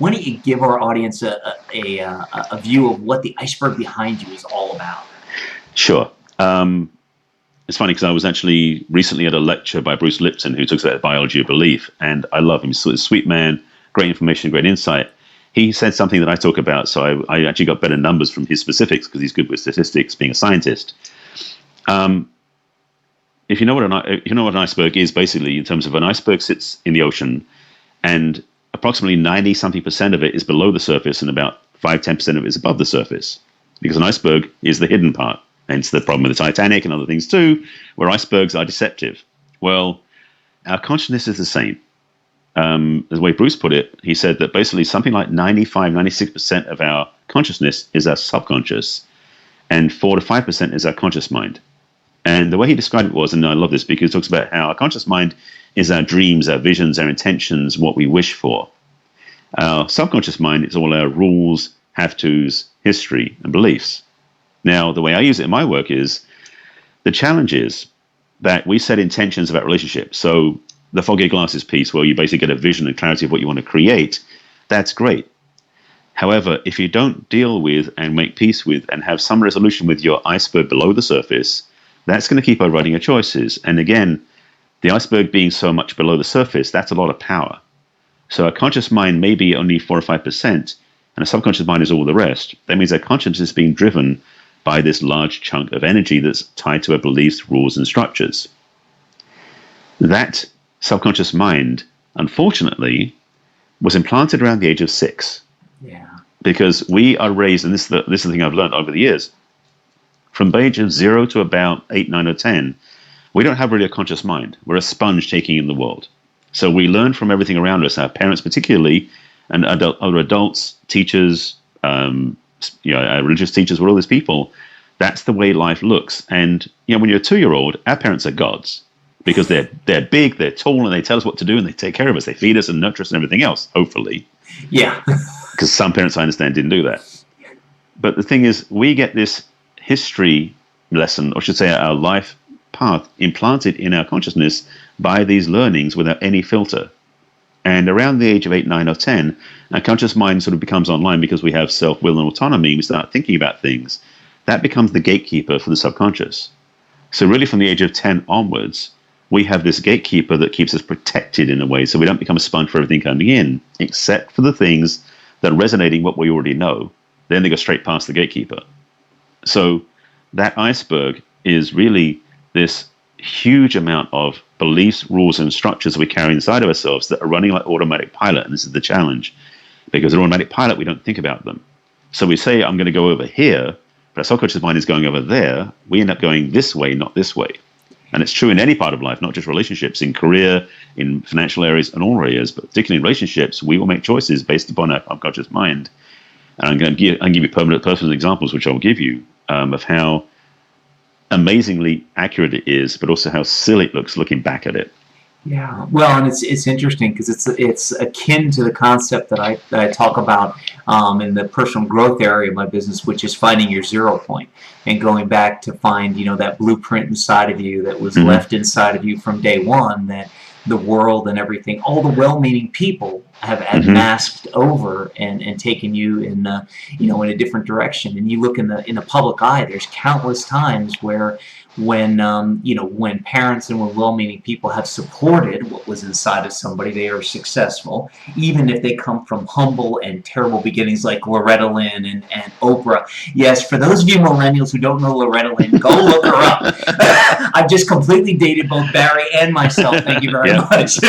why don't you give our audience a view of what the iceberg behind you is all about? Sure. It's funny because I was actually recently at a lecture by Bruce Lipton, who talks about the biology of belief, and I love him. He's a sweet man, great information, great insight. He said something that I talk about, so I actually got better numbers from his specifics because he's good with statistics, being a scientist. If you know what an iceberg is, basically, in terms of an iceberg sits in the ocean, and approximately 90-something% of it is below the surface, and about 5-10% of it is above the surface, because an iceberg is the hidden part. Hence the problem with the Titanic and other things too, where icebergs are deceptive. Well, our consciousness is the same. The way Bruce put it, he said that basically something like 95-96% of our consciousness is our subconscious, and 4-5% is our conscious mind. And the way he described it was, and I love this because he talks about how our conscious mind is our dreams, our visions, our intentions, what we wish for. Our subconscious mind is all our rules, have-tos, history, and beliefs. Now, the way I use it in my work is, the challenge is that we set intentions about relationships. So the Foggy Glasses piece, where you basically get a vision and clarity of what you want to create, that's great. However, if you don't deal with and make peace with and have some resolution with your iceberg below the surface, that's going to keep overriding your choices. And again, the iceberg being so much below the surface, that's a lot of power. So a conscious mind may be only 4 or 5%, and a subconscious mind is all the rest. That means that consciousness is being driven by this large chunk of energy that's tied to our beliefs, rules, and structures. That subconscious mind, unfortunately, was implanted around the age of 6. Yeah. Because we are raised, and this is the thing I've learned over the years, from the age of 0 to about 8, 9, or 10, we don't have really a conscious mind. We're a sponge taking in the world. So we learn from everything around us, our parents particularly, and other adults, teachers, our religious teachers, all these people. That's the way life looks. And when you're a 2-year-old, our parents are gods because they're big, they're tall, and they tell us what to do, and they take care of us. They feed us and nurture us and everything else, hopefully. Yeah. Because some parents, I understand, didn't do that. But the thing is, we get this history lesson, or I should say our life path, implanted in our consciousness by these learnings without any filter. And around the age of 8, 9, or 10, our conscious mind sort of becomes online because we have self-will and autonomy. We start thinking about things. That becomes the gatekeeper for the subconscious. So really from the age of 10 onwards, we have this gatekeeper that keeps us protected in a way, so we don't become a sponge for everything coming in, except for the things that are resonating what we already know. Then they go straight past the gatekeeper. So that iceberg is really this huge amount of beliefs, rules, and structures we carry inside of ourselves that are running like automatic pilot. And this is the challenge, because in automatic pilot, we don't think about them. So we say, I'm going to go over here, but our subconscious mind is going over there. We end up going this way, not this way. And it's true in any part of life, not just relationships, in career, in financial areas, and all areas, but particularly in relationships, we will make choices based upon our unconscious mind. And I'm going to give you permanent personal examples, which I'll give you, of how amazingly accurate it is, but also how silly it looks looking back at it. Yeah, well, and it's interesting because it's akin to the concept that I talk about in the personal growth area of my business, which is finding your 0 point and going back to find that blueprint inside of you that was left inside of you from day one, that the world and everything, all the well-meaning people have masked over and taken you in in a different direction. And you look in the public eye, there's countless times where when parents and when well-meaning people have supported what was inside of somebody, they are successful, even if they come from humble and terrible beginnings like Loretta Lynn and Oprah. Yes, for those of you millennials who don't know Loretta Lynn, go look her up. I've just completely dated both Barry and myself. Thank you very much.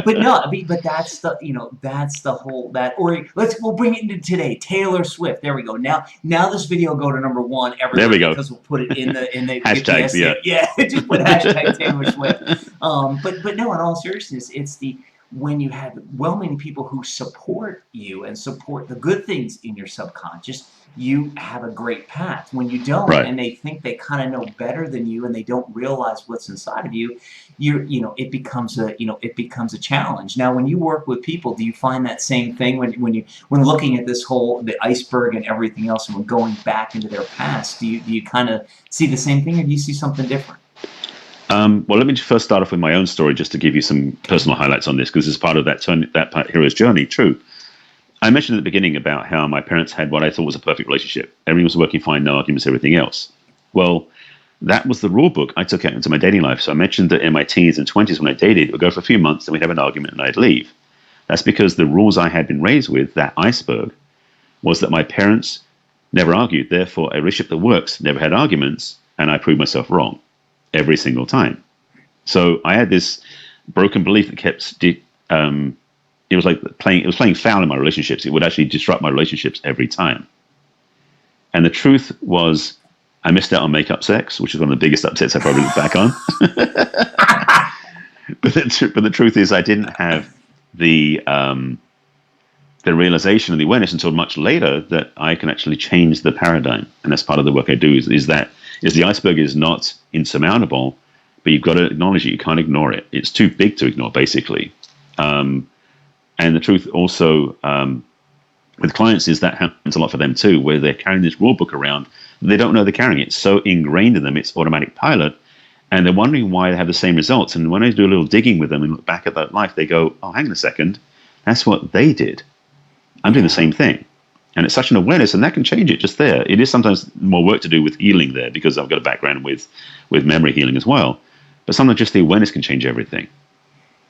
But no, I mean, but that's the whole or we'll bring it into today. Taylor Swift. There we go. Now this video will go to #1 everywhere. There we go. Because we'll put it in the hashtags. Yeah, just put hashtag Taylor Swift. But no, in all seriousness, it's when you have well-meaning people who support you and support the good things in your subconscious, you have a great path. When you don't, and they think they kind of know better than you, and they don't realize what's inside of you, it becomes a challenge. Now, when you work with people, do you find that same thing when looking at the iceberg and everything else, and when going back into their past? Do you kind of see the same thing, or do you see something different? Well, let me first start off with my own story, just to give you some personal highlights on this, because it's part of that hero's journey. True. I mentioned at the beginning about how my parents had what I thought was a perfect relationship. Everything was working fine, no arguments, everything else. Well, that was the rule book I took out into my dating life. So I mentioned that in my teens and 20s when I dated, it would go for a few months, then we'd have an argument and I'd leave. That's because the rules I had been raised with, that iceberg, was that my parents never argued. Therefore, a relationship that works never had arguments, and I proved myself wrong every single time. So I had this broken belief that kept it was like playing foul in my relationships. It would actually disrupt my relationships every time. And the truth was, I missed out on make-up sex, which is one of the biggest upsets I probably look back on. but the truth is, I didn't have the realization and the awareness until much later that I can actually change the paradigm. And that's part of the work I do. Is the iceberg is not insurmountable, but you've got to acknowledge it. You can't ignore it. It's too big to ignore, basically. And the truth also with clients is that happens a lot for them too, where they're carrying this rule book around. They don't know they're carrying it. It's so ingrained in them, it's automatic pilot. And they're wondering why they have the same results. And when I do a little digging with them and look back at that life, they go, oh, hang on a second. That's what they did. I'm doing the same thing. And it's such an awareness, and that can change it just there. It is sometimes more work to do with healing there, because I've got a background with memory healing as well. But sometimes just the awareness can change everything.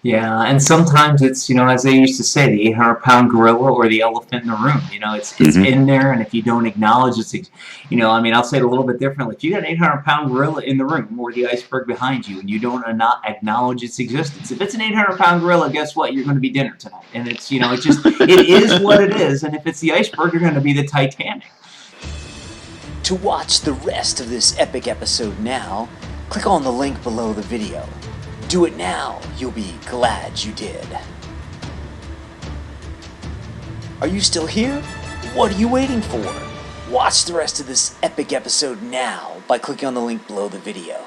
Yeah, and sometimes it's, as they used to say, the 800-pound gorilla or the elephant in the room. It's in there, and if you don't acknowledge it's, I'll say it a little bit differently. If you got an 800-pound gorilla in the room or the iceberg behind you, and you don't not acknowledge its existence, if it's an 800-pound gorilla, guess what? You're going to be dinner tonight. And it's, it's just, it is what it is. And if it's the iceberg, you're going to be the Titanic. To watch the rest of this epic episode now, click on the link below the video. Do it now. You'll be glad you did. Are you still here? What are you waiting for? Watch the rest of this epic episode now by clicking on the link below the video.